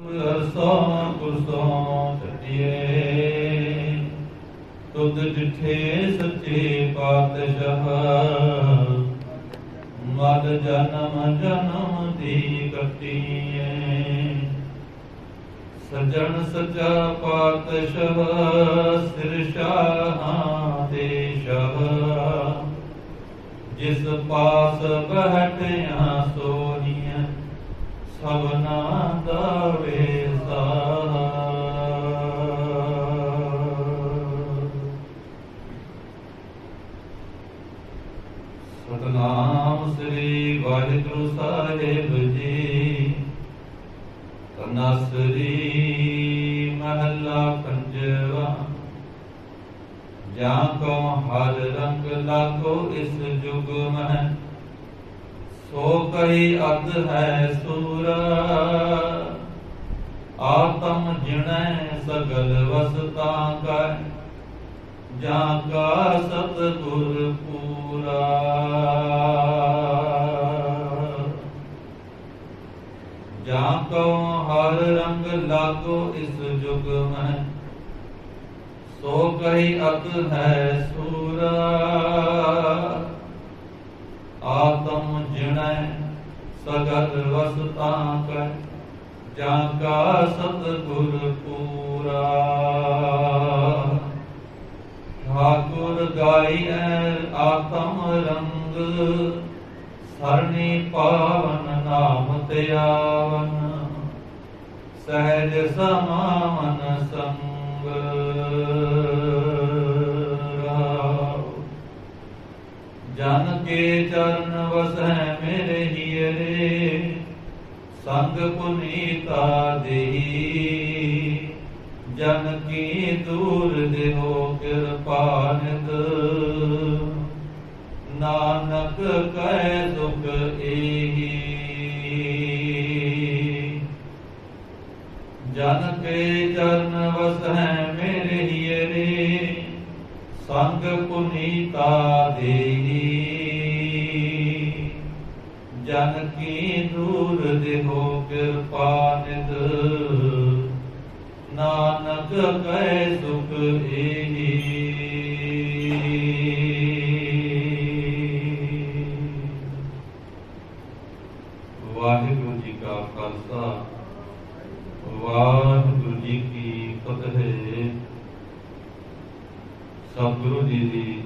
ਅਰਸੋਂ ਕੁਰਸੋਂ ਛੱਡੀਏ ਤੁਧ ਡਿਠੇ ਸੱਚੇ ਪਾਤਸ਼ਾਹ ਮਦ ਜਨਮ ਜਨਮ ਦੀ ਕੱਟੀਏ ਸਜਣ ਸੱਚਾ ਪਾਤਸ਼ਾਹ ਸਿਰ ਸ਼ਾਹਾਂ ਦੇ ਸ਼ਾਹ ਜਿਸ ਪਾਸ ਬੈਠਿਆ ਸੋਹੀਆਂ ਸਭਨਾ ਦਾ ਵੇਸਾ ਸਤਨਾਮ ਸ੍ਰੀ ਵਾਹਿਗੁਰੂ ਸਾਹਿਬ ਜੀ ਤਨਾਸਰੀ ਮਹੱਲਾ ਪੰਜਵਾ ਜਾਂ ਕੋ ਹਰ ਰੰਗ ਲਾਗੋ ਇਸ ਜੁਗ ਮਹਿ ਸੋ ਕਹੀ ਅਦ ਹੈ ਸੂਰ ਆਤਮ ਜਿਣੈ ਸਗਲ ਵਸਤਾ ਕੈ ਜਾਂ ਕਾ ਸਤਿਗੁਰ ਪੂਰਾ ਜਾਂ ਕੋ ਹਰ ਰੰਗ ਲਾਗੋ ਇਸ ਜੁਗ ਮਹਿ ਸੋ ਕਹੀ ਅਦ ਹੈ ਸੂਰ ਆਤਮ ਜਿਣੈ ਸਗਲ ਵਸਤਾ ਕੈ ਜਾਂ ਕਾ ਸਤਿਗੁਰ ਪੂਰਾ ਠਾਕੁਰ ਗਾਈਐ ਆਤਮ ਰੰਗ ਸਰਣੀ ਪਾਵਨ ਨਾਮ ਧਿਆਵਨ ਸਹਿਜ ਸਮਾਵਨ ਸੰਗ ਜਨ ਕੇ ਚਰਨ ਵਸੈ ਮੇਰੇ ਹੀਰੇ ਸੰਗ ਪੁਨੀਤਾ ਦੇਹੀ ਜਨ ਕੀ ਦੂਰ ਦੇਹੋ ਕਿਰਪਾ ਨਿਤ ਨਾਨਕ ਕਹਿ ਦੁਖ ਏਹੀ ਜਨ ਕੇ ਚਰਨ ਵਸੈ ਮੇਰੇ ਹੀਰੇ ਸੰਗ ਪੁਨੀਤਾ ਦੇਹੀ ਜਨ ਕੀ ਦੂਰ ਦੇਹੋ ਕਿਰਪਾ ਨਿਧ ਨਾਨਕ ਕਹਿ ਸੁਖ ਏਹੀ ਵਾਹਿਗੁਰੂ ਜੀ ਕਾ ਖਾਲਸਾ ਵਾਹਿਗੁਰੂ ਜੀ ਕੀ ਫਤਿਹ। ਸਤਿਗੁਰੂ ਜੀ ਦੀ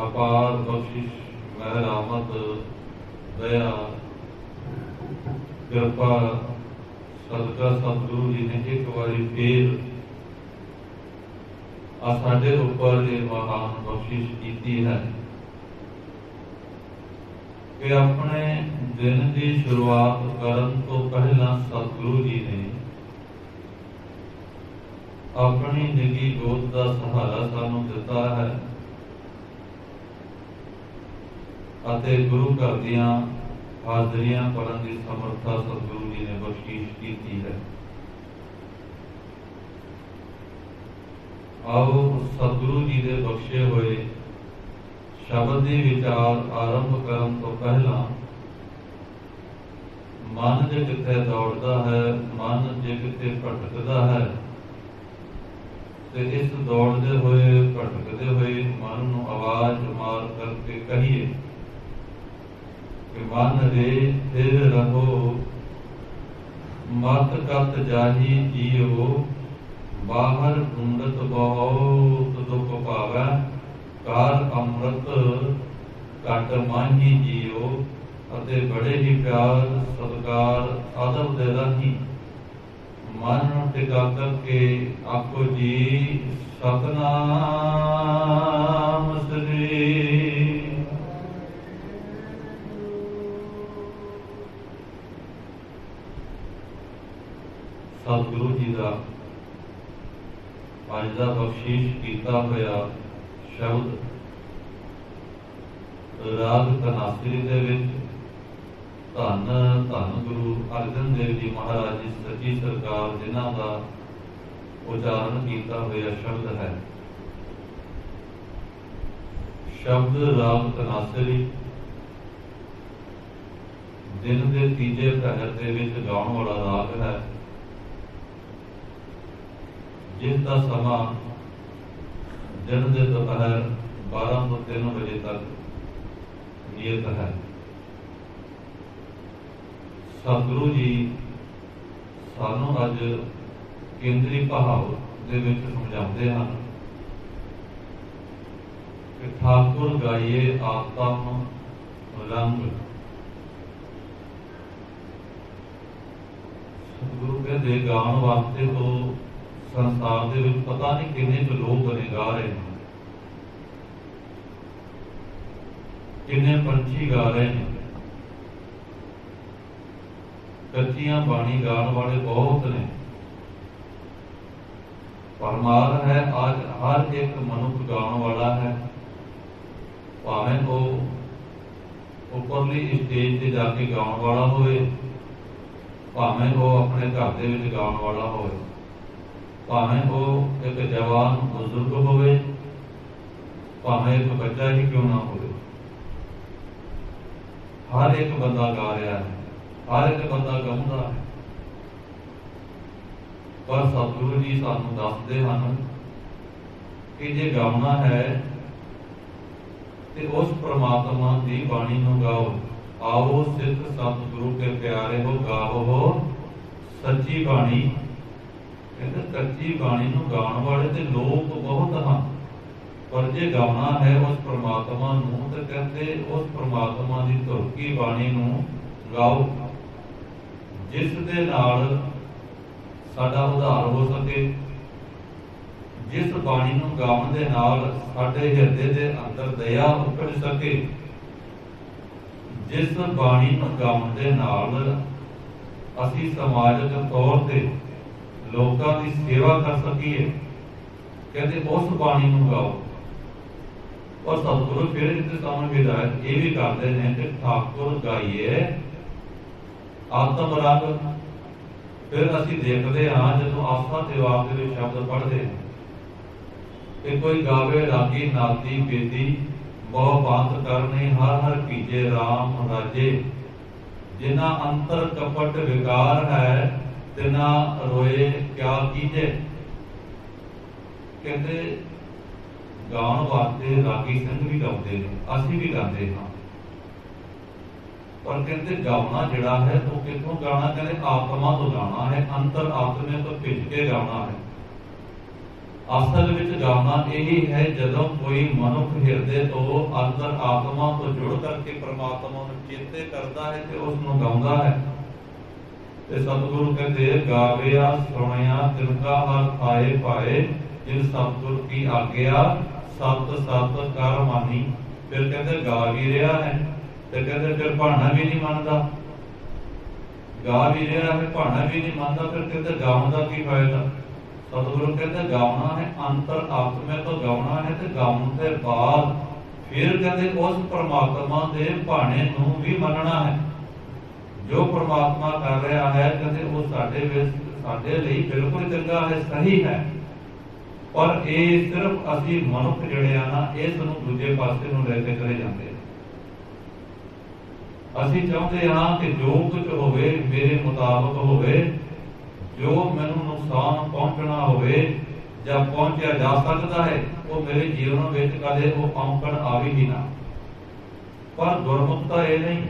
ਅਪਾਰ ਬਖਸ਼ਿਸ਼ ਰਹਿਮਤ ਦਇਆ ਕਿਰਪਾ ਸਦਕਾ ਸਤਿਗੁਰੂ ਜੀ ਨੇ ਇੱਕ ਵਾਰੀ ਫੇਰ ਆ ਸਾਡੇ ਉੱਪਰ ਇਹ ਮਹਾਨ ਬਖਸ਼ਿਸ਼ ਕੀਤੀ ਹੈ ਕਿ ਆਪਣੇ ਦਿਨ ਦੀ ਸ਼ੁਰੂਆਤ ਕਰਨ ਤੋਂ ਪਹਿਲਾਂ ਸਤਿਗੁਰੂ ਜੀ ਨੇ ਆਪਣੀ ਨਿੱਘੀ ਗੋਦ ਦਾ ਸਹਾਰਾ ਸਾਨੂੰ ਦਿੱਤਾ ਹੈ ਅਤੇ ਗੁਰੂ ਘਰ ਦੀਆਂ ਹਾਜ਼ਰੀਆਂ ਪੜ੍ਹਨ ਦੀ ਸਮਰੱਥਾ ਸਤਿਗੁਰੂ ਜੀ ਨੇ ਬਖਸ਼ਿਸ਼ ਕੀਤੀ ਹੈ। ਆਓ ਸਤਿਗੁਰੂ ਜੀ ਦੇ ਬਖਸ਼ੇ ਹੋਏ ਸ਼ਬਦ ਦੇ ਵਿਚਾਰ ਆਰੰਭ ਕਰਨ ਤੋਂ ਪਹਿਲਾਂ ਮਨ ਜੇ ਕਿਤੇ ਦੌੜਦਾ ਹੈ, ਮਨ ਜੇ ਕਿਤੇ ਭਟਕਦਾ ਹੈ ਤੇ ਇਸ ਦੌੜਦੇ ਹੋਏ ਭਟਕਦੇ ਹੋਏ ਮਨ ਨੂੰ ਆਵਾਜ਼ ਮਾਰ ਕਰਕੇ ਕਹੀਏ ਕਿ ਮਨ ਰੇ ਫਿਰ ਰਹੋ ਮਤ ਕਤ ਜਾਹੀ ਜੀਓ ਬਾਹਰ ਢੂੰਡਤ ਬਹੁਤ ਦੁਖ ਪਾਵੈ ਕਾਰ ਅੰਮ੍ਰਿਤ ਘਟ ਮਾਹੀ ਜੀਓ ਅਤੇ ਬੜੇ ਹੀ ਪਿਆਰ ਸਤਿਕਾਰ ਆਦਬ ਦੇ ਰਾਹੀਂ ਮਨ ਨੂੰ ਟਿਕਾ ਕਰਕੇ ਆਖੋ ਜੀ ਸਤਨਾਮ ਸ੍ਰੀ ਸਤਿਗੁਰੂ ਜੀ ਦਾ ਅੱਜ ਦਾ ਬਖਸ਼ਿਸ਼ ਕੀਤਾ ਹੋਇਆ ਸ਼ਬਦ ਰਾਗ ਧਨਾਸਰੀ ਦੇ ਵਿੱਚ ਧੰਨ ਧੰਨ ਗੁਰੂ ਅਰਜਨ ਦੇਵ ਜੀ ਮਹਾਰਾਜ ਜੀ ਸੱਚੀ ਸਰਕਾਰ ਜਿਨ੍ਹਾਂ ਦਾ ਉਚਾਰਨ ਕੀਤਾ ਹੋਇਆ ਸ਼ਬਦ ਹੈ। ਸ਼ਬਦ ਰਾਗ ਧਨਾਸਰੀ दिन के तीजे प्रहर के विच गाउण वाला राग है, जिसका समा दिन के दोपहर 12 ਤੋਂ 3 बजे तक नियत है। सतगुरु जी सानू अज केंद्री भाव दे विच समझाते हैं कि ठाकुर गाइए आत्म रंग। सतगुरु कहते गाउण वास्ते तो संसार दे विच पता नहीं किन्ने क लोग ने गा रहे हैं, किन्ने पंछी गा रहे हैं, कच्चियां बाणी गाण वाले बहुत ने। परमार है आज हर एक मनुष्य गाउण वाला है, भावें वो उपरली स्टेज से जाके गाउण वाला होवे, भावें वो अपने घर दे विच गाउण वाला होवे, भावें वो एक जवान बुजुर्ग होवे, भावें एक बच्चा ही क्यों ना होवे, हर एक बंदा गा रहा है, हर एक बंदा गाउंदा है। पर सतगुरु जी सानू दसदे हन कि जे गाउना है ते उस परमात्मा की बाणी नूं गाओ। आओ सिद्ध सतगुरु के प्यारे हो गाओ हो सच्ची बाणी। कहते कच्ची बाणी नूं गाउण वाले ते लोग बहुत हैं, पर जे गाउना है उस परमात्मा नूं ते कहते उस परमात्मा की धुर की बाणी नूं गाओ, जिस दे नाल साडा उद्धार हो सके, जिस बाणी नूं गाउण दे नाल साडे हिरदे दे अंदर दया उपज सके, जिस बाणी नूं गाउण दे नाल असीं समाजिक तौर ते लोकां दी सेवा कर सकीए, कहते उस बाणी नूं गाओ। और सतगुरु फिर इस सामने हिदायत ये भी करते हैं कि ठाकुर गाइए आत्म रंग। फिर असीं देखते हाँ जो आस्था त्योहार के शब्द पढ़ते हैं कि कोई गावे रागी नाती बेदी बहु पंथ करने हर हर कीजे राम राजे, जिना अंतर कपट विकार है तिना रोए क्या कीजे। कहते गाउण वास्ते रागी सिंह भी गाते हैं, असीं भी गाते हाँ, पर कहते गाना जिहड़ा है वो कितों गाना, कहते आत्मा तो गाना है, अंतर आत्मे तो भिज के गाना है। असल विच गाना यही है जदों कोई मनुख हिरदे तो अंदर आत्मा तो जुड़ करके परमात्मा नूं चेते करता है ते उस नूं गाउंदा है। ते सतगुरु कहते गाविया सुनिया तिनका हर आए पाए, जिन सतगुर की आज्ञा सत सत कर मानी। फिर कहते गा भी रहा है ते कहते फिर भाना भी नहीं मानता, गा भी रहा है भाना भी नहीं मानता, फिर कहते गाउण दा की फायदा। सतगुरु कहते गाउना है अंतर आत्मे तो गाउना है, ते गाउण के बाद फिर कहते उस परमात्मा के भाने नूं भी मनना है। जो परमात्मा कर रहा है कहते वो साडे लई बिल्कुल चंगा है, सही है, पर ये सिर्फ असीं मनुख जिहड़े आ ना इस नूं दूजे पासे नूं लैके चले जाते हैं। असीं चाहुंदे हां कि जो कुछ होवे मेरे मुताबक होवे, जो मैनूं नुकसान पहुंचना होवे जां पहुंचिया जा सकता है वो मेरे जीवन में कदे वो पहुंचण आवे ही ना। पर गुरमुखता ये नहीं,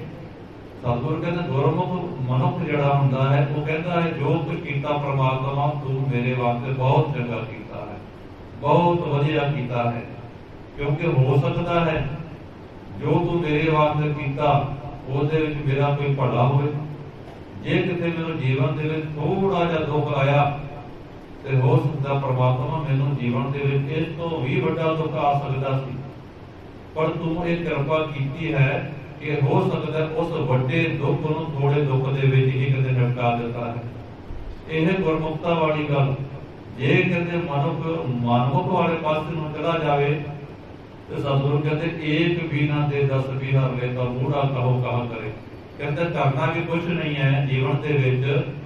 सतगुरु कहते गुरमुख मनुख जिहड़ा हुंदा है वो कहता है जो कुछ कीता परमात्मा तू मेरे वास्ते बहुत चंगा कीता है, बहुत वधिया कीता है, क्योंकि हो सकता है जो तू मेरे वास्ते कीता उसदे विच मेरा कोई भला होवे। जे किते मेरे जीवन दे विच थोड़ा जिहा दुख आया ते हो सकदा परमात्मा मैनूं जीवन दे विच इस तो भी वड्डा दुख आ सकदा सी, पर तू ये कृपा कीती है कि हो सकदा उस वड्डे दुख नूं थोड़े दुख दे विच ही किते निपटा दिता है। यह गुरमुखता वाली गल जे कहते मनुख मनमुख वाले पासे नूं चला जावे तो सतगुरु कहते एक भी ना दे 10 भी हर ले तो बूढ़ा कहो कहा करे। कहते करना भी कुछ नहीं है जीवन दे विच,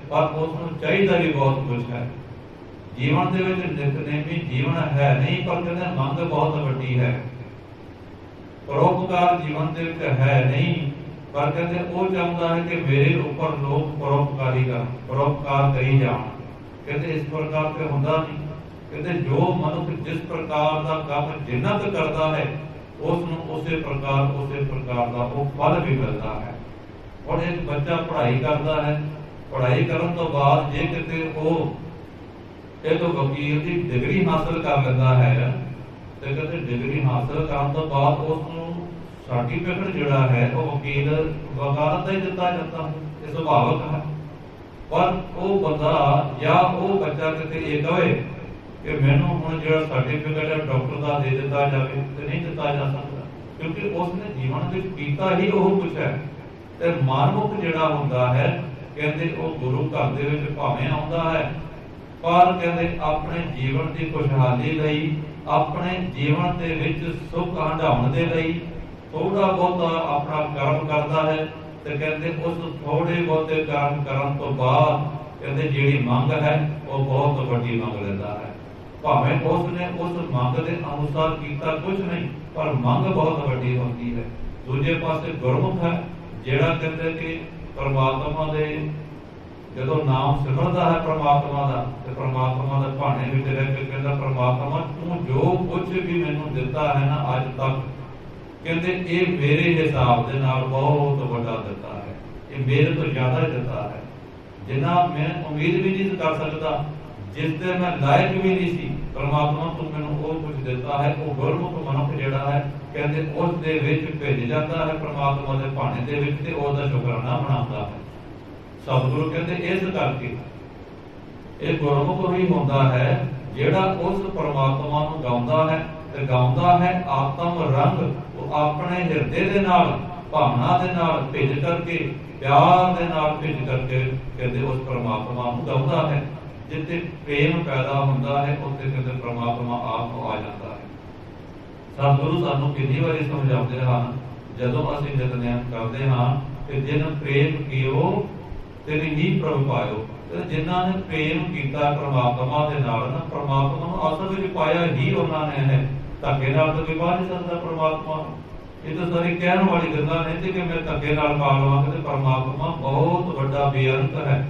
पर उसनूं चाहिदा भी बहुत कुछ है। जीवन दे विच नितनेमी जीवन है नहीं, पर कहते मंग बहुत वड्डी है। परोपकार जीवन दे विच है नहीं, पर कहते वो चाहता है कि मेरे ऊपर लोग परोपकारी कर परोपकार करी जान। कहते इस प्रकार से होंदा नहीं। कहते जो मनुष्य जिस प्रकार का काम जिन्ना क करता है उसनूं उसे प्रकार का वो फल भी मिलता है। और एक बच्चा पढ़ाई करता है, पढ़ाई करने तो बाद जे किते वो एक वकील की डिग्री हासिल कर लेता है तो कहते डिग्री हासिल करने तो बाद उसनूं सर्टिफिकेट जिहड़ा है वो वकील वकालत ही दिता जाता है, ये सुभावक है। पर वो बंदा या वो बच्चा किते ये कहे कि मैनू हुण जिहड़ा सर्टिफिकेट है डॉक्टर का दे दिता जाए तो नहीं दिता जा सकता, क्योंकि उसने जीवन विच कीता ही वो कुछ है। ते मानमुख जिहड़ा हुंदा है कहते वो गुरु घर दे विच भावें आउंदा है पर कहते अपने जीवन की खुशहाली लई अपने जीवन दे विच सुख हंडाउण दे लई थोड़ा बहुत अपना कर्म करता है तो कहते उस थोड़े बहुते कर्म करन तो बाद कहते जिहड़ी मंग है वो बहुत वड्डी मंग लेता है। भावें उसने उस मंग के अनुसार कीता कुछ नहीं पर मंग बहुत वड्डी होती है। दूजे पासे गुरमुख है जिहड़ा कहते कि परमात्मा दे जदों नाम सिमरदा है परमात्मा दा ते परमात्मा दे भाणे विच रह के कहंदा परमात्मा तू जो कुछ भी मैनूं दिता है ना अज तक कहते ये मेरे हिसाब दे नाल बहुत वड्डा दिता है, ये मेरे तो ज्यादा दिता है जिन्ना मैं उम्मीद भी नहीं कर सकता, जिससे मैं लायक भी नहीं सी। परमात्मा तू मैनूं वो कुछ दिता है। वो गुरमुख मनुख जिहड़ा है कहते उस दे विच भेज जाता है परमात्मा दे भाणे दे विच ते ओहदा शुकराना मनाउंदा है। सतगुरु कहते इस करके ये गुरमुख ही होंदा है जिहड़ा उस परमात्मा नूं गाउंदा है ते गाउंदा है आत्म रंग वो अपने हिरदे दे नाल भावना दे नाल भिज करके प्यार दे नाल भिज करके कहते उस परमात्मा नूं गाउंदा है। जिथे प्रेम पैदा होंदा है उत्थे कहते परमात्मा आप आ जाता है। सतगुरु सानू कितनी बारी समझाते हैं जदों असीं नितनेम करते हाँ कि जिन प्रेम कियो तिन ही प्रभु पायो। तो जिन्हां ने प्रेम किया परमात्मा दे नाल ना परमात्मा नूं असल विच पाया ही उन्हां ने है। धक्के नाल तो कोई पा नहीं सकता परमात्मा। ये तो सारी कहण वाली गल्लां ने कि मैं धक्के नाल पा लवांगा ते परमात्मा बहुत वड्डा बेअंत है।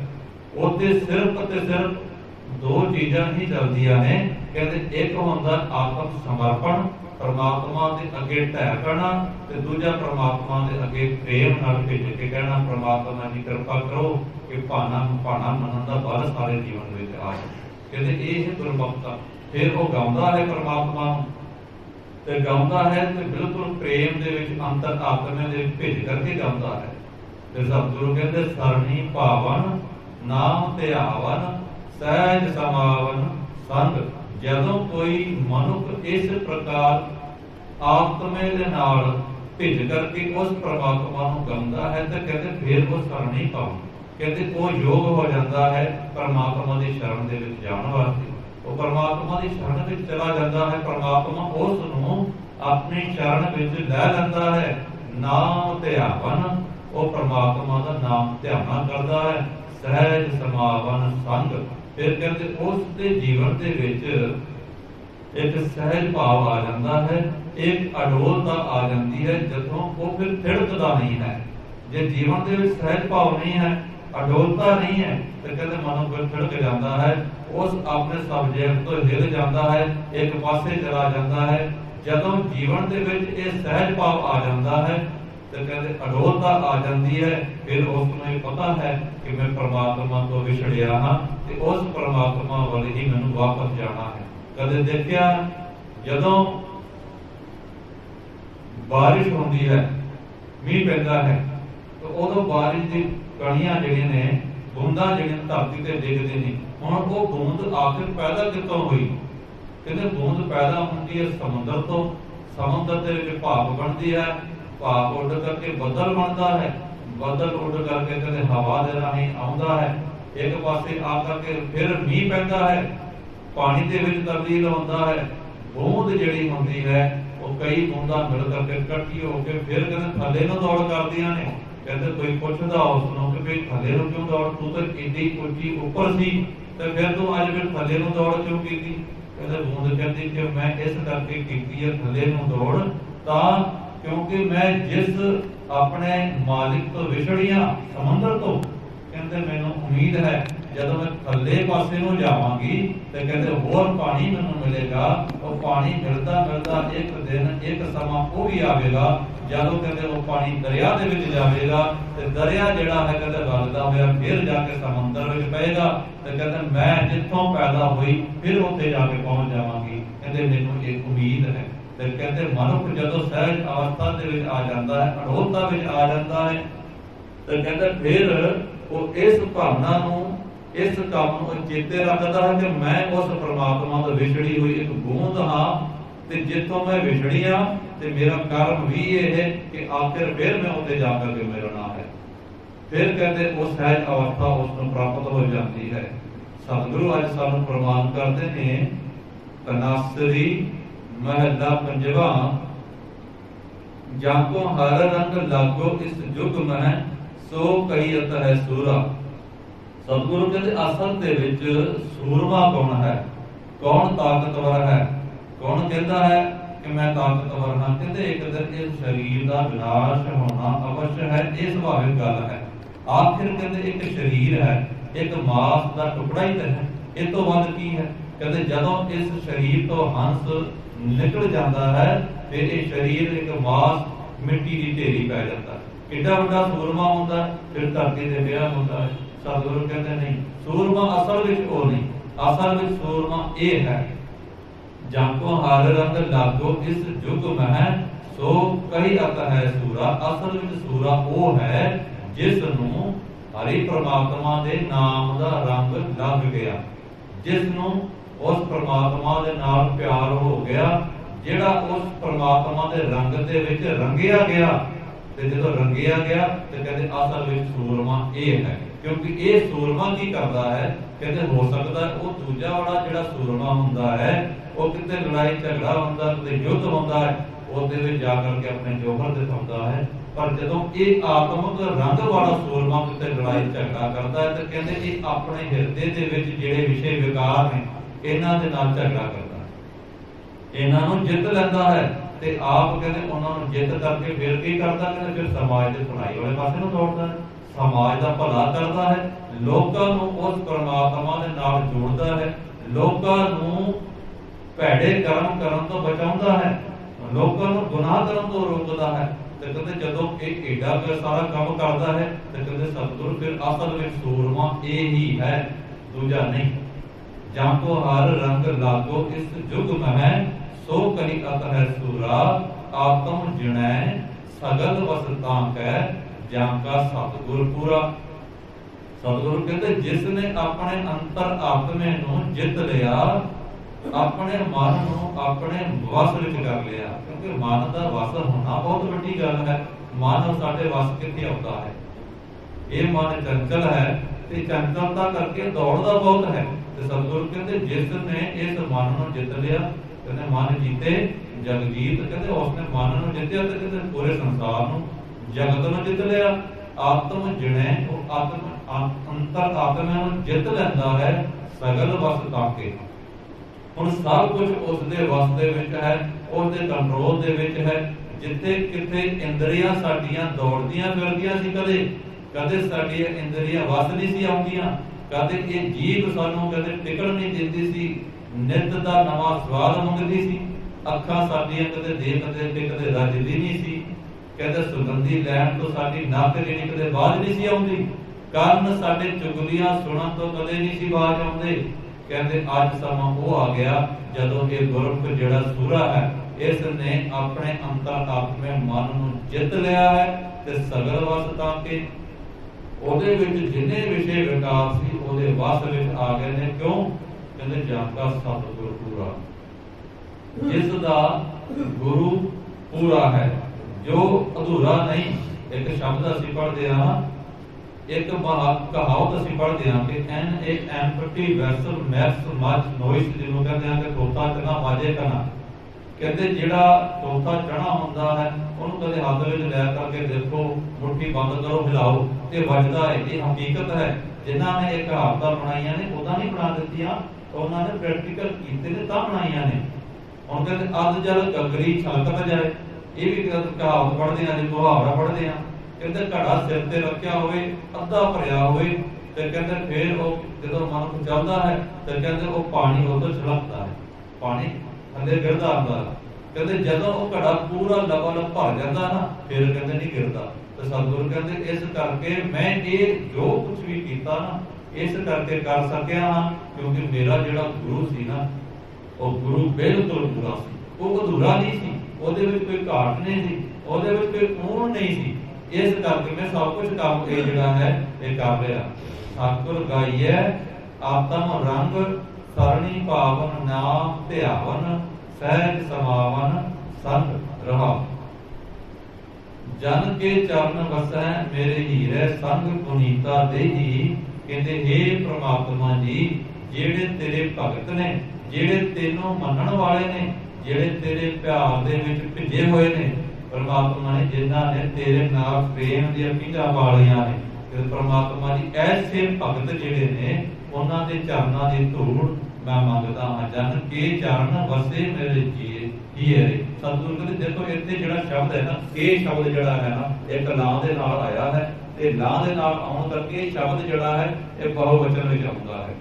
उत्ते सिर्फ दो चीज़ां ही चलदियां ने कहते एक हुंदा आत्म समर्पण परमात्मा दे अगे ढह पैना ते दूजा परमात्मा दे अगे प्रेम नाल भिज के कहना परमात्मा जी कृपा करो कि भाना मनन दा बल सारे जीवन विच आ जाए। कहते ये है गुरमुखता। फिर वो गाउंदा है परमात्मा ते गाउंदा है ते बिल्कुल प्रेम दे विच अंतर आत्मे दे भिज करके गाउंदा है। ते सतगुरु कहते सरणी भावन नाम ध्यावन सहज समावन संग। जदों कोई मनुख इस प्रकार आत्मे दे नाल भिज करके उस परमात्मा नूं गाउंदा है तो कहते फिर वो सरणी पावन कहते वो योग हो जाता है परमात्मा की शरण दे विच जाण वास्ते। वो परमात्मा की शरण विच चला जाता है। परमात्मा उस नूं अपनी शरण विच लै लैंदा है। नाम ध्यावन वो परमात्मा का नाम ध्यान करता है। सहज समावन संग फिर कहते उस दे जीवन दे विच एक सहज भाव आ जाता है, एक अडोलता आ जाती है जदों वो फिर थिड़कदा नहीं है। जे जीवन दे विच सहज भाव नहीं है अडोलता नहीं है तो कहते मन फिर थिड़क जाता है। उस अपने सब्जेक्ट तो हिल जाता है एक पासे चला जाता है। जदों जीवन दे विच ये सहज भाव आ जाता है तो कहते अडोलता आ जाती है। फिर उसमें पता है कि मैं परमात्मा तो विछड़िया हाँ ते उस परमात्मा वाले ही मैनूं वापस जाना है। कदे देखिया जदों बारिश होंदी है मीह पैंदा है तो उदों बारिश की कणियां जिहड़ियां ने बूंदां जिहड़ियां धरती ते डिगदी ने हुण वो बूंद आखिर पैदा कितों हुई। कहते बूंद पैदा होंदी है समुद्र तो। समुद्र दे विच भाप बनदी है, भाप उड़ करके बदल बनता है, बदल उड़ करके कहते हवा दे राही आउंदा है। एक पासे आ करके फिर मीह पैंदा है, पानी दे विच तब्दील होंदा है। बूंद जिहड़ी होंदी है वो कई बूंदां मिल करके इकट्ठी होकर फिर कहते थल्ले नूं दौड़ करदियां ने। कहते कोई पुछदा उसनूं कि भाई थल्ले नूं क्यों दौड़, तू तो इड्डी ऊंची ऊपर सी ते फिर तू अज फिर थल्ले नूं दौड़ क्यों कीती। कहते बूंद कहती कि मैं इस करके कीती है थल्ले नूं दौड़ तां क्योंकि मैं जिस ਆਪਣੇ ਮਾਲਿਕ ਤੋਂ ਵਿਛੜੀਆਂ ਸਮੁੰਦਰ ਤੋਂ, ਕਹਿੰਦੇ ਮੈਨੂੰ ਉਮੀਦ ਹੈ ਜਦੋਂ ਮੈਂ ਥੱਲੇ ਪਾਸੇ ਨੂੰ ਜਾਵਾਂਗੀ ਤੇ ਕਹਿੰਦੇ ਹੋਰ ਪਾਣੀ ਮੈਨੂੰ ਮਿਲੇਗਾ। ਉਹ ਪਾਣੀ ਮਿਲਦਾ ਮਿਲਦਾ ਇੱਕ ਦਿਨ ਇੱਕ ਸਮਾਂ ਉਹ ਵੀ ਆਵੇਗਾ ਜਦੋਂ ਕਹਿੰਦੇ ਉਹ ਪਾਣੀ ਦਰਿਆ ਦੇ ਵਿੱਚ ਜਾਵੇਗਾ ਤੇ ਦਰਿਆ ਜਿਹੜਾ ਹੈ ਕਹਿੰਦੇ ਵਗਦਾ ਹੋਇਆ ਫਿਰ ਜਾ ਕੇ ਸਮੁੰਦਰ ਵਿੱਚ ਪਏਗਾ ਤੇ ਕਹਿੰਦੇ ਮੈਂ ਜਿੱਥੋਂ ਪੈਦਾ ਹੋਈ ਫਿਰ ਉੱਥੇ ਜਾ ਕੇ ਪਹੁੰਚ ਜਾਵਾਂਗੀ। ਕਹਿੰਦੇ ਮੈਨੂੰ ਇਹ ਉਮੀਦ ਹੈ। ਤੇ ਕਹਿੰਦੇ ਮਨੁੱਖ ਜਦੋਂ ਸਹਿਜ ਅਵਸਥਾ ਦੇ ਵਿੱਚ ਆ ਜਾਂਦਾ ਹੈ, ਅਡੋਲਤਾ ਵਿੱਚ ਆ ਜਾਂਦਾ ਹੈ, ਤੇ ਕਹਿੰਦੇ ਫਿਰ ਉਹ ਇਸ ਭਾਵਨਾ ਨੂੰ, ਇਸ ਕੰਮ ਨੂੰ ਚੇਤੇ ਰੱਖਦਾ ਹੈ ਕਿ ਮੈਂ ਉਸ ਪ੍ਰਮਾਤਮਾ ਤੋਂ ਵਿਛੜੀ ਹੋਈ ਇੱਕ ਗੂੰਦ ਹਾਂ ਤੇ ਜਿੱਥੋਂ ਮੈਂ ਵਿਛੜੀ ਹਾਂ ਤੇ ਮੇਰਾ ਕਰਮ ਵੀ ਇਹ ਹੈ ਕਿ ਆਖਿਰ ਫਿਰ ਮੈਂ ਉੱਥੇ ਜਾ ਕੇ ਮਿਲਣਾ ਹੈ। ਫਿਰ ਕਹਿੰਦੇ ਉਹ ਸਹਿਜ ਅਵਸਥਾ ਉਸ ਨੂੰ ਪ੍ਰਾਪਤ ਹੋ ਜਾਂਦੀ ਹੈ। ਸਤਿਗੁਰੂ ਅੱਜ ਸਾਨੂੰ ਪ੍ਰਮਾਣ ਕਰਦੇ ਨੇ, ਤਨਾਸਰੀ ਮਹਲਾ ਪੰਜਵਾ, ਜਾਕੋ ਹਰ ਰੰਗ ਲਾਗੋ ਇਸ ਜੁਗ ਮਹਿ ਸੋ ਕਹੀਤ ਹੈ ਸੂਰਾ। ਸਤਿਗੁਰੂ ਕਹਿੰਦੇ ਅਸਲ ਦੇ ਵਿੱਚ ਸੂਰਮਾ ਕੌਣ ਹੈ, ਕੌਣ ਤਾਕਤਵਰ ਹੈ, ਕੌਣ ਕਹਿੰਦਾ ਹੈ ਕਿ ਮੈਂ ਤਾਕਤਵਰ ਹਾਂ। ਕਹਿੰਦੇ ਇੱਕ ਦਿਨ ਇਸ ਸਰੀਰ ਦਾ ਵਿਨਾਸ਼ ਹੋਣਾ ਅਵਸ਼ ਹੈ, ਇਹ ਸੁਭਾਵਿਕ ਗੱਲ ਹੈ। ਆਖਿਰ ਕਹਿੰਦੇ ਇੱਕ ਸਰੀਰ ਹੈ, ਇੱਕ ਮਾਸ ਦਾ ਟੁਕੜਾ ਹੀ ਤਾਂ ਹੈ, ਇਹ ਤੋਂ ਵੱਧ ਕੀ ਹੈ। ਕਹਿੰਦੇ ਜਦੋਂ ਇਸ ਸਰੀਰ ਤੋਂ ਹੰਸ ਨਿਕਲ ਜਾਂਦਾ ਹੈ ਫਿਰ ਇਹ ਸਰੀਰ ਇੱਕ ਮਾਸ ਮਿੱਟੀ ਦੀ ਢੇਰੀ ਪੈ ਜਾਂਦਾ। ਕਿੱਡਾ ਵੱਡਾ ਸੂਰਮਾ ਹੁੰਦਾ ਫਿਰ ਧਰਤੀ ਤੇ ਪਿਆ ਹੁੰਦਾ ਹੈ। ਸਤਿਗੁਰੂ ਕਹਿੰਦੇ ਨਹੀਂ, ਸੂਰਮਾ ਅਸਲ ਵਿੱਚ ਉਹ ਨਹੀਂ, ਅਸਲ ਵਿੱਚ ਸੂਰਮਾ ਇਹ ਹੈ, ਜਾਕੋ ਹਰ ਰੰਗ ਲਾਗੋ ਇਸ ਜੁਗ ਮਹਿ ਸੋ ਕਹੀਤ ਹੈ ਸੂਰਾ। ਅਸਲ ਵਿੱਚ ਸੂਰਾ ਉਹ ਹੈ ਜਿਸ ਨੂੰ ਹਰੀ ਪ੍ਰਮਾਤਮਾ ਦੇ ਨਾਮ ਦਾ ਰੰਗ ਲੱਗ ਗਿਆ, ਜਿਸ ਨੂੰ ਉਸ ਪ੍ਰਮਾਤਮਾ ਦੇ ਨਾਲ ਪਿਆਰ ਹੋ ਗਿਆ, ਜਿਹੜਾ ਉਸ ਪ੍ਰਮਾਤਮਾ ਦੇ ਰੰਗ ਦੇ ਵਿੱਚ ਰੰਗਿਆ ਗਿਆ। ਤੇ ਜਦੋਂ ਰੰਗਿਆ ਗਿਆ ਤੇ ਕਹਿੰਦੇ ਅਸਲ ਵਿੱਚ ਸੂਰਮਾ ਇਹ ਹੈ। ਕਿਉਂਕਿ ਇਹ ਸੂਰਮਾ ਕੀ ਕਰਦਾ ਹੈ, ਕਹਿੰਦੇ ਹੋ ਸਕਦਾ ਉਹ ਦੂਜਾ ਵਾਲਾ ਜਿਹੜਾ ਸੂਰਮਾ ਹੁੰਦਾ ਹੈ ਉਹ ਕਿਤੇ ਲੜਾਈ ਝਗੜਾ ਹੁੰਦਾ, ਕਿਤੇ ਯੁੱਧ ਹੁੰਦਾ ਹੈ, ਉਹਦੇ ਵਿੱਚ ਜਾ ਕਰਕੇ ਆਪਣੇ ਜੋਹਰ ਦਿਖਾਉਂਦਾ ਹੈ। ਪਰ ਜਦੋਂ ਇਹ ਆਤਮਿਕ ਰੰਗ ਵਾਲਾ ਸੂਰਮਾ ਕਿਤੇ ਲੜਾਈ ਝਗੜਾ ਕਰਦਾ ਹੈ ਤੇ ਕਹਿੰਦੇ ਇਹ ਆਪਣੇ ਹਿਰਦੇ ਦੇ ਵਿੱਚ ਜਿਹੜੇ ਵਿਸ਼ੇ ਵਿਕਾਰ ਨੇ ਇਹਨਾਂ ਦੇ ਨਾਲ ਝਗੜਾ ਕਰਦਾ ਹੈ, ਇਹਨਾਂ ਨੂੰ ਜਿੱਤ ਲੈਂਦਾ ਹੈ ਤੇ ਆਪ ਕਹਿੰਦੇ ਉਹਨਾਂ ਨੂੰ ਜਿੱਤ ਕਰਕੇ ਫਿਰ ਕੀ ਕਰਦਾ, ਕਹਿੰਦੇ ਫਿਰ ਸਮਾਜ ਦੇ ਭਲਾਈ ਵਾਲੇ ਪਾਸੇ ਨੂੰ ਦੌੜਦਾ ਹੈ, ਸਮਾਜ ਦਾ ਭਲਾ ਕਰਦਾ ਹੈ, ਲੋਕਾਂ ਨੂੰ ਉਸ ਪਰਮਾਤਮਾ ਦੇ ਨਾਲ ਜੋੜਦਾ ਹੈ, ਲੋਕਾਂ ਨੂੰ ਭੈੜੇ ਕਰਮ ਕਰਨ ਤੋਂ ਬਚਾਉਂਦਾ ਹੈ, ਲੋਕਾਂ ਨੂੰ ਗੁਨਾਹ ਕਰਨ ਤੋਂ ਰੋਕਦਾ ਹੈ। ਤੇ ਕਹਿੰਦੇ ਜਦੋਂ ਇਹ ਏਡਾ ਸਾਰਾ ਕੰਮ ਕਰਦਾ ਹੈ ਤੇ ਕਹਿੰਦੇ ਸਤਿਗੁਰੂ ਫਿਰ ਅਸਲ ਵਿੱਚ ਸੂਰਮਾ ਇਹ ਹੀ ਹੈ, ਦੂਜਾ ਨਹੀਂ। ਜਾਕੋ ਹਰ ਰੰਗ ਲਾਗੋ ਇਸ ਜੁਗ ਮਹਿ ਸੋ ਕਹੀਤ ਹੈ ਸੂਰਾ। ਆਤਮ ਜਿਣੈ ਸਗਲ ਵਸਤਾਂ ਕੈ ਜਾਂ ਕਾ ਸਤਿਗੁਰ ਪੂਰਾ। ਸਤਿਗੁਰੂ ਕਹਿੰਦੇ ਜਿਸ ਨੇ ਆਪਣੇ ਅੰਤਰ ਆਤਮੇ ਨੂੰ ਜਿੱਤ ਲਿਆ, ਆਪਣੇ ਮਨ ਨੂੰ ਆਪਣੇ ਵਸ ਵਿੱਚ ਕਰ ਲਿਆ। ਕਿਉਂਕਿ ਮਨ ਦਾ ਵਸ ਹੋਣਾ ਬਹੁਤ ਵੱਡੀ ਗੱਲ ਹੈ। ਮਨ ਸਾਡੇ ਵਸ ਕਿੱਥੇ ਆਉਂਦਾ ਹੈ, ਇਹ ਮਨ ਚੰਚਲ ਹੈ ਤੇ ਚੰਚਲਤਾ ਕਰਕੇ ਦੌੜਦਾ ਬਹੁਤ ਹੈ। ਤੇ ਸਤਿਗੁਰੂ ਕਹਿੰਦੇ ਜਿਸ ਨੇ ਇਸ ਮਨ ਨੂੰ ਜਿੱਤ ਲਿਆ, ਕਹਿੰਦੇ ਮਨ ਜੀਤੇ ਜਗਜੀਤ, ਕਹਿੰਦੇ ਉਸਨੇ ਮਨ ਨੂੰ ਜਿੱਤਿਆ ਤੇ ਕਹਿੰਦੇ ਪੂਰੇ ਸੰਸਾਰ ਨੂੰ ਜਗਤ ਨੂੰ ਜਿੱਤ ਲਿਆ। ਆਤਮ ਜਿਣੈ ਉਹ ਆਤਮ ਅੰਤਰ ਆਤਮਾ ਨੂੰ ਜਿੱਤ ਲੈਂਦਾ ਹੈ ਸਗਲ ਵਸ ਤਾਕੇ। ਹੁਣ ਸਭ ਕੁਝ ਉਸ ਦੇ ਵਸ ਦੇ ਵਿੱਚ ਹੈ, ਉਸ ਦੇ ਕੰਟਰੋਲ ਦੇ ਵਿੱਚ ਹੈ। ਜਿੱਥੇ ਕਿਤੇ ਇੰਦਰੀਆਂ ਸਾਡੀਆਂ ਦੌੜਦੀਆਂ ਫਿਰਦੀਆਂ ਸੀ, ਕਦੇ ਸਾਡੀਆਂ ਇੰਦਰੀਆਂ ਵਸ ਨਹੀਂ ਸੀ ਆਉਂਦੀਆਂ, ਕਦੇ ਇਹ ਜੀਭ ਸਾਨੂੰ ਕਦੇ ਟਿਕਣ ਨਹੀਂ ਦਿੰਦੀ ਸੀ, ਨਿੱਤ ਦਾ ਨਵਾਂ ਸਵਾਦ ਮੰਗਦੀ ਸੀ। ਅੱਖਾਂ ਸਾਡੀਆਂ ਕਦੇ ਦੇਖਦੇ ਤੇ ਕਦੇ ਰੱਜਦੀ ਨਹੀਂ ਸੀ, ਕਹਿੰਦੇ ਸੁਗੰਧੀ ਲੈਣ ਤੋਂ ਸਾਡੀ ਨੱਕ ਜਿਹੜੀ ਕਦੇ ਬਾਜ ਨਹੀਂ ਸੀ ਆਉਂਦੀ, ਕੰਨ ਸਾਡੇ ਚੁਗਲੀਆਂ ਸੁਣਨ ਤੋਂ ਕਦੇ ਨਹੀਂ ਸੀ ਬਾਜ ਆਉਂਦੇ। ਕਹਿੰਦੇ ਅੱਜ ਸਮਾਂ ਉਹ ਆ ਗਿਆ ਜਦੋਂ ਇਹ ਗੁਰਮੁਖ ਜਿਹੜਾ ਸੂਰਾ ਹੈ ਇਸ ਨੇ ਆਪਣੇ ਅੰਤਰ ਆਤਮੇ ਮਨ ਨੂੰ ਜਿੱਤ ਲਿਆ ਹੈ ਤੇ ਸਗਲ ਵਸ ਤਾਂ ਕਿ ਉਹਦੇ ਵਿੱਚ ਜਿੰਨੇ ਵਿਸ਼ੇ ਵਿਕਾਰ ਸੀ ਉਹਦੇ ਵਸ ਵਿੱਚ ਆ ਗਏ ਨੇ। ਕਿਉਂ? ਕਹਿੰਦੇ ਜਪ ਦਾ ਸਤਿਗੁਰ ਪੂਰਾ, ਜਿਸ ਦਾ ਗੁਰੂ ਪੂਰਾ ਹੈ, ਜੋ ਅਧੂਰਾ ਨਹੀਂ। ਇੱਕ ਸ਼ਬਦ ਅਸੀਂ ਪੜ੍ਹਦੇ ਹਾਂ, ਇੱਕ ਕਹਾਵਤ ਅਸੀਂ ਪੜ੍ਹਦੇ ਹਾਂ ਕਿ an a empty vessel makes much noise, ਜਿਹਨੂੰ ਕਹਿੰਦੇ ਆ ਕਿ ਤੋਤਾ ਚਨਾ ਵਾਜੇ ਕਨਾ। ਕਹਿੰਦੇ ਜਿਹੜਾ ਤੋਤਾ ਚਣਾ ਹੁੰਦਾ ਹੈ ਉਹਨੂੰ ਕਦੇ ਹੱਥ ਵਿੱਚ ਲੈ ਕਰਕੇ ਦੇਖੋ, ਮੁੱਠੀ ਬੰਦ ਕਰੋ, ਹਿਲਾਓ ਤੇ ਵੱਜਦਾ ਹੈ। ਇਹ ਹਕੀਕਤ ਹੈ। ਜਿਨ੍ਹਾਂ ਨੇ ਇਹ ਕਹਾਵਤਾਂ ਬਣਾਈਆਂ ਨੇ ਉਹਦਾ ਨਹੀਂ ਬਣਾ ਦਿੱਤੀਆਂ, ਉਹਨਾਂ ਨੇ ਪ੍ਰੈਕਟੀਕਲ ਕੀਤੇ ਨੇ ਤਾਂ ਬਣਾਈਆਂ ਨੇ। ਹੁਣ ਕਹਿੰਦੇ ਅੱਧ ਜਲ ਗਗਰੀ ਛਲਕਤ ਜਾਏ, ਇਹ ਵੀ ਕਹਾਵਤ ਪੜ੍ਹਦੇ ਆ, ਜੀ ਮੁਹਾਵਰਾ ਪੜ੍ਹਦੇ ਆ, ਕਹਿੰਦੇ ਘੜਾ ਸਿਰ ਤੇ ਰੱਖਿਆ ਹੋਵੇ, ਅੱਧਾ ਭਰਿਆ ਹੋਵੇ, ਤੇ ਕਹਿੰਦੇ ਫਿਰ ਉਹ ਜਦੋਂ ਮਨੁੱਖ ਚੱਲਦਾ ਹੈ ਤੇ ਕਹਿੰਦੇ ਉਹ ਪਾਣੀ ਉਹ ਤੋਂ ਛਲਕਦਾ ਹੈ, ਪਾਣੀ ਥੱਲੇ ਗਿਰਦਾ ਆਉਂਦਾ ਹੈ। ਕਹਿੰਦੇ ਜਦੋਂ ਉਹ ਘੜਾ ਪੂਰਾ ਲਬਾਲਬ ਭਰ ਜਾਂਦਾ ਨਾ, ਫਿਰ ਕਹਿੰਦੇ ਨਹੀਂ ਗਿਰਦਾ। ਤੇ ਸਤਿਗੁਰੂ ਕਹਿੰਦੇ ਇਸ ਕਰਕੇ ਮੈਂ ਇਹ ਜੋ ਕੁਝ ਵੀ ਕੀਤਾ ਨਾ, ਇਸ ਕਰਕੇ ਕਰ ਸਕਿਆ ਹਾਂ ਕਿਉਂਕਿ ਮੇਰਾ ਜਿਹੜਾ ਗੁਰੂ ਸੀ ਨਾ, ਉਹ ਗੁਰੂ ਬਿਲਕੁਲ ਪੂਰਾ ਸੀ, ਉਹ ਅਧੂਰਾ ਨਹੀਂ ਸੀ, ਉਹਦੇ ਵਿੱਚ ਕੋਈ ਘਾਟ ਨਹੀਂ ਸੀ, ਉਹਦੇ ਵਿੱਚ ਕੋਈ ਕੂਣ ਨਹੀਂ ਸੀ। ਇਸ ਕਰਕੇ ਮੈਂ ਸਭ ਕੁਝ ਕੰਮ ਇਹ ਜਿਹੜਾ ਹੈ ਇਹ ਕਰ ਰਿਹਾ। ਠਾਕੁਰ ਗਾਈਐ ਆਤਮ ਰੰਗ ਸਰਣੀ ਭਾਵਨ ਨਾਮ ਧਿਆਵਨ ਸਹਿਜ ਸਮਾਵਨ ਸੰਗ ਰਹਾ। ਜਨ ਕੇ ਚਰਨ ਵਸੈ ਮੇਰੇ ਹੀਰੇ ਸੰਗ ਪੁਨੀਤਾ ਦੇਹੀ। ਕਹਿੰਦੇ हे ਪ੍ਰਮਾਤਮਾ ਜੀ, ਜਿਹੜੇ ਤੇਰੇ ਭਗਤ ਨੇ, ਜਿਹੜੇ ਤੈਨੂੰ ਮੰਨਣ ਵਾਲੇ ਨੇ, ਜਿਹੜੇ ਤੇਰੇ ਪਿਆਰ ਦੇ ਵਿੱਚ ਭਿੱਜੇ ਹੋਏ ਨੇ, ਪ੍ਰਮਾਤਮਾ ਨੇ ਜਿਨ੍ਹਾਂ ਨੇ ਤੇਰੇ ਨਾਲ ਪ੍ਰੇਮ ਦੀਆਂ ਪੀਂਘਾਂ ਵਾਲੀਆਂ ਨੇ, ਤੇ ਪ੍ਰਮਾਤਮਾ ਜੀ ਐਸੇ ਭਗਤ ਜਿਹੜੇ ਨੇ ਉਹਨਾਂ ਦੇ ਚਰਨਾਂ ਦੀ ਧੂੜ ਮੈਂ ਮੰਗਦਾ ਹਾਂ। ਜਨ ਕੇ ਚਰਨ ਵਸੇ ਮੇਰੇ ਜੀਏ ਹੀਰੇ। ਸਤਿਗੁਰੂ ਕਹਿੰਦੇ ਦੇਖੋ ਇੱਥੇ ਜਿਹੜਾ ਸ਼ਬਦ ਹੈ ਨਾ, ਇਹ ਸ਼ਬਦ ਜਿਹੜਾ ਹੈ ਨਾ, ਇੱਕ ਲਾਂ ਦੇ ਨਾਲ ਆਇਆ ਹੈ, ਤੇ ਲਾਂ ਦੇ ਨਾਲ ਆਉਣ ਕਰਕੇ ਇਹ ਸ਼ਬਦ ਜਿਹੜਾ ਹੈ ਇਹ ਬਹੁਵਚਨ ਵਿੱਚ ਆਉਂਦਾ ਹੈ,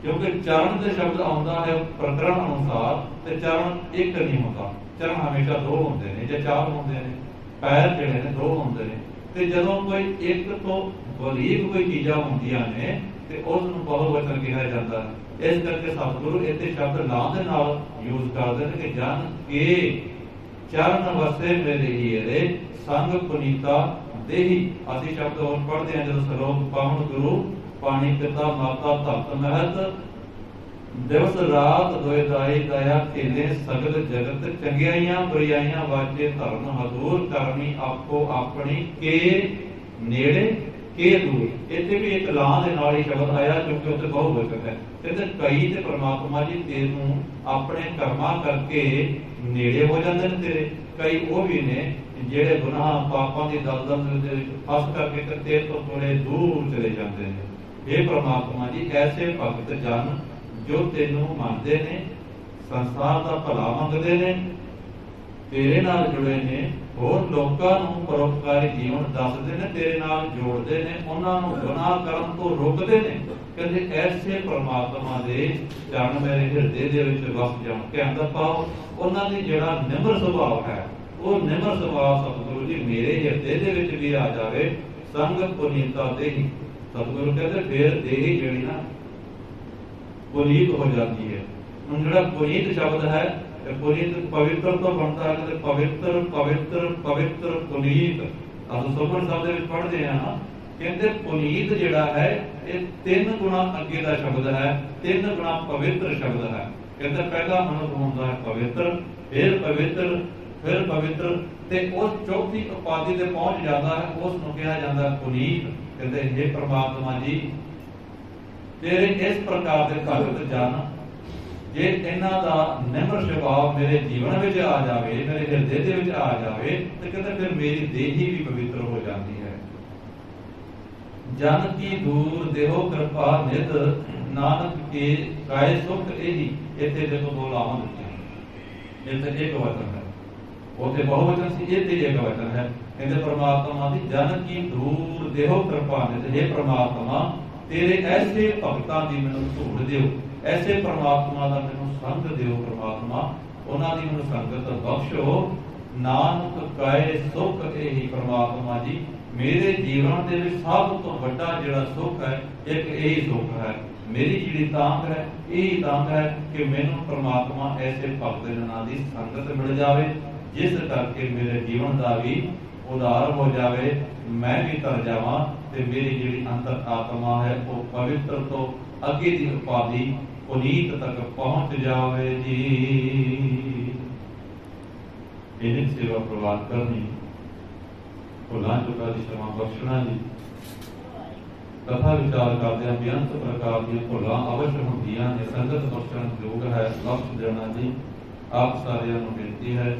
ਕਿਉਂਕਿ ਚਰਨ ਦੇ ਸ਼ਬਦ ਆਉਂਦਾ ਹੈ ਪ੍ਰਕਰਣ ਅਨੁਸਾਰ, ਤੇ ਚਰਨ ਇੱਕ ਨਹੀਂ ਹੁੰਦਾ, ਚਰਨ ਹਮੇਸ਼ਾ ਦੋ ਹੁੰਦੇ ਨੇ ਜਾਂ ਚਾਰ ਹੁੰਦੇ ਨੇ, ਪੈਰ ਜਿਹੜੇ ਨੇ ਦੋ ਹੁੰਦੇ ਨੇ। ਤੇ ਜਦੋਂ ਕੋਈ ਇੱਕ ਤੋਂ ਬਰੀਕ ਕੋਈ ਚੀਜ਼ਾਂ ਹੁੰਦੀਆਂ ਨੇ ਤੇ ਉਸ ਨੂੰ ਬਹੁਵਚਨ ਕਿਹਾ ਜਾਂਦਾ ਹੈ। ਇਸ ਕਰਕੇ ਸਤਿਗੁਰੂ ਇੱਥੇ ਸ਼ਬਦ ਲਾਂ ਦੇ ਨਾਲ ਯੂਜ਼ ਕਰਦੇ ਨੇ ਕਿ ਜਨ ਕੇ ਚਰਨ ਵਸੇ ਮੇਰੇ ਹੀਰੇ ਸੰਗ ਪੁਨੀਤਾ ਦੇਹੀ। ਅਸੀਂ ਸ਼ਬਦ ਹੋਰ ਪੜ੍ਹਦੇ ਹਾਂ ਜਦੋਂ ਸ਼ਲੋਕ ਪਾਵਨ ਗੁਰੂ ਪਾਣੀ ਪਿਤਾ ਮਾਤਾ ਧਰਤ ਮਹਿਤ ਦਿਵਸ ਰਾਤ ਦੋਇ ਦਾਈ ਦਇਆ ਖੇਲੇ ਸਗਲ ਜਗਤ ਚੰਗਿਆਈਆਂ ਬੁਰਾਈਆਂ ਵਾਜੇ ਧਰਮ ਹਜ਼ੂਰ ਕਰਨੀ ਆਪੋ ਆਪਣੀ ਕੇ ਨੇੜੇ ਕੇ ਦੂਰ। ਇੱਥੇ ਵੀ ਇੱਕ ਲਾਂ ਦੇ ਨਾਲ ਹੀ ਸ਼ਬਦ ਆਇਆ ਕਿਉਂਕਿ ਉੱਥੇ ਬਹੁਵਚਨ ਹੈ। ਕਹਿੰਦੇ ਕਈ ਤੇ ਪ੍ਰਮਾਤਮਾ ਜੀ ਤੈਨੂੰ ਆਪਣੇ ਕਰਮਾਂ ਕਰਕੇ ਨੇੜੇ ਹੋ ਜਾਂਦੇ ਨੇ ਤੇਰੇ, ਕਈ ਉਹ ਵੀ ਨੇ ਜਿਹੜੇ ਗੁਨਾਹ ਪਾਪਾਂ ਦੀ ਦਲਦਲ ਦੇ ਵਿੱਚ ਫਸ ਕਰਕੇ ਤੇਰੇ ਤੋਂ ਥੋੜੇ ਦੂਰ ਚਲੇ ਜਾਂਦੇ ਨੇ। ਇਹ ਪ੍ਰਮਾਤਮਾ ਜੀ ਐਸੇ ਭਗਤ ਜਨ ਜੋ ਤੈਨੂੰ ਮੰਨਦੇ ਨੇ, ਸੰਸਾਰ ਦਾ ਭਲਾ ਮੰਗਦੇ ਨੇ, ਤੇਰੇ ਨਾਲ ਜੁੜੇ ਨੇ, ਹੋਰ ਲੋਕਾਂ ਨੂੰ ਪਰਉਪਕਾਰੀ ਜੀਵਨ ਦੱਸਦੇ ਨੇ, ਤੇਰੇ ਨਾਲ ਜੋੜਦੇ ਨੇ, ਉਹਨਾਂ ਨੂੰ ਗੁਨਾਹ ਕਰਨ ਤੋਂ ਰੋਕਦੇ ਨੇ। ਕਹਿੰਦੇ ਐਸੇ ਪ੍ਰਮਾਤਮਾ ਦੇ ਚਰਨ ਮੇਰੇ ਹਿਰਦੇ ਦੇ ਵਿੱਚ ਵਸ ਜਾਣ। ਕਹਿਣ ਦਾ ਭਾਵ ਉਹਨਾਂ ਦੀ ਜਿਹੜਾ ਨਿਮਰ ਸੁਭਾਅ ਹੈ, ਉਹ ਨਿਮਰ ਸੁਭਾਅ ਸਤਿਗੁਰੂ ਜੀ ਮੇਰੇ ਹਿਰਦੇ ਦੇ ਵਿੱਚ ਵੀ ਆ ਜਾਵੇ। ਸੰਗ ਪੁਨੀਤਾ ਦੇਹੀ। ਸਤਿਗੁਰੂ ਕਹਿੰਦੇ ਫਿਰ ਦੇਹੀ ਜਿਹੜੀ ਨਾ ਪੁਨੀਤ ਹੋ ਜਾਂਦੀ ਹੈ। ਹੁਣ ਜਿਹੜਾ ਪੁਨੀਤ ਸ਼ਬਦ ਹੈ, ਪੁਨੀਤ ਪਵਿੱਤਰ ਤੋਂ ਬਣਦਾ ਹੈ। ਕਹਿੰਦੇ ਪਵਿੱਤਰ ਪਵਿੱਤਰ ਪਵਿੱਤਰ ਪੁਨੀਤ। ਅਸੀਂ ਸੁਖਮਨ ਸਾਹਿਬ ਦੇ ਵਿੱਚ ਪੜ੍ਹਦੇ ਹਾਂ ਨਾ, ਕਹਿੰਦੇ ਪੁਨੀਤ ਜਿਹੜਾ ਹੈ ਇਹ ਤਿੰਨ ਗੁਣਾ ਅੱਗੇ ਦਾ ਸ਼ਬਦ ਹੈ, ਤਿੰਨ ਗੁਣਾ ਪਵਿੱਤਰ ਸ਼ਬਦ ਹੈ। ਕਹਿੰਦੇ ਪਹਿਲਾ ਮਨੁੱਖ ਹੁੰਦਾ ਹੈ ਪਵਿੱਤਰ, ਫਿਰ ਪਵਿੱਤਰ, ਫਿਰ ਪਵਿੱਤਰ, ਤੇ ਉਸ ਚੌਥੀ ਉਪਾਧੀ ਤੇ ਪਹੁੰਚ ਜਾਂਦਾ ਹੈ, ਉਸ ਨੂੰ ਕਿਹਾ ਜਾਂਦਾ ਪੁਨੀਤ। ਕਹਿੰਦੇ हे ਪ੍ਰਮਾਤਮਾ ਜੀ, ਤੇਰੇ ਇਸ ਪ੍ਰਕਾਰ ਦੇ ਭਗਤ ਜਨ ਜੇ ਇਹਨਾਂ ਦਾ ਨਿਮਰ ਸੁਭਾਅ ਮੇਰੇ ਜੀਵਨ ਵਿੱਚ ਆ ਜਾਵੇ, ਮੇਰੇ ਹਿਰਦੇ ਦੇ ਵਿੱਚ ਆ ਜਾਵੇ, ਤੇ ਕਹਿੰਦੇ ਫਿਰ ਮੇਰੀ ਦੇਹੀ ਵੀ ਪਵਿੱਤਰ ਹੋ ਜਾਂਦੀ ਹੈ। ਜਨ ਕੀ ਦੂਰ ਦੇਹੋ ਕਿਰਪਾ ਨਿਧ ਨਾਨਕ ਕੇ ਕਾਇ ਸੁਖ ਇਹੀ। ਇੱਥੇ ਦੇਖੋ ਦੋ ਲਾਵਾਂ ਦਿੱਤੀਆਂ, ਇੱਥੇ ਇੱਕ ਵਚਨ ਹੈ, ਉੱਥੇ ਬਹੁਵਚਨ ਸੀ, ਇੱਥੇ ਇੱਕ ਵਚਨ ਹੈ। ਕਹਿੰਦੇ ਪ੍ਰਮਾਤਮਾ ਦੀ ਜਨ ਕੀ ਦੂਰ ਦੇਹੋ ਕਿਰਪਾ ਨਿਧ। हे ਪ੍ਰਮਾਤਮਾ, ਤੇਰੇ ਐਸੇ ਭਗਤਾਂ ਦੀ ਮੈਨੂੰ ਧੂੜ ਦਿਓ, ਐਸੇ ਪ੍ਰਮਾਤਮਾ ਦਾ ਮੈਨੂੰ ਸੰਗ ਦਿਓ। ਪ੍ਰਮਾਤਮਾ ਉਹਨਾਂ ਦੀ ਮੈਨੂੰ ਸੰਗਤ ਬਖਸ਼ੋ। ਨਾਨਕ ਕਾਇ ਸੁਖ ਇਹੀ। ਪ੍ਰਮਾਤਮਾ ਜੀ ਮੇਰੇ ਜੀਵਨ ਦੇ ਵਿੱਚ ਸਭ ਤੋਂ ਵੱਡਾ ਜਿਹੜਾ ਸੁਖ ਹੈ, ਇੱਕ ਇਹੀ ਸੁਖ ਹੈ। ਮੇਰੀ ਜਿਹੜੀ ਤਾਂਘ ਹੈ, ਇਹੀ ਤਾਂਘ ਹੈ ਕਿ ਮੈਨੂੰ ਪ੍ਰਮਾਤਮਾ ਐਸੇ ਭਗਤ ਜਨਾਂ ਦੀ ਸੰਗਤ ਮਿਲ ਜਾਵੇ, ਜਿਸ ਕਰਕੇ ਮੇਰੇ ਜੀਵਨ ਦਾ ਵੀ ਉਧਾਰ ਹੋ ਜਾਵੇ, ਮੈਂ ਵੀ ਤਰ ਜਾਵਾਂ, ਤੇ ਮੇਰੀ ਜਿਹੜੀ ਅੰਤਰ ਆਤਮਾ ਹੈ ਉਹ ਪਵਿੱਤਰ ਤੋਂ ਅੱਗੇ ਦੀ ਉਪਾਧੀ ਪੁਨੀਤ ਤੱਕ ਪਹੁੰਚ ਜਾਵੇ ਜੀ। ਇਹਦੀ ਸੇਵਾ ਪ੍ਰਵਾਨ ਕਰਨੀ, ਭੁੱਲਾਂ ਚੁੱਕਾਂ ਦੀ ਸ਼ਰਮਾ ਬਖਸ਼ਣਾ ਜੀ। ਕਥਾ ਵਿਚਾਰ ਕਰਦਿਆਂ ਬੇਅੰਤ ਪ੍ਰਕਾਰ ਦੀਆਂ ਭੁੱਲਾਂ ਅਵਸ਼ ਹੁੰਦੀਆਂ ਨੇ, ਸੰਗਤ ਬਖਸ਼ਣ ਯੋਗ ਹੈ, ਬਖਸ਼ ਦੇਣਾ ਜੀ। ਆਪ ਸਾਰਿਆਂ ਨੂੰ ਬੇਨਤੀ ਹੈ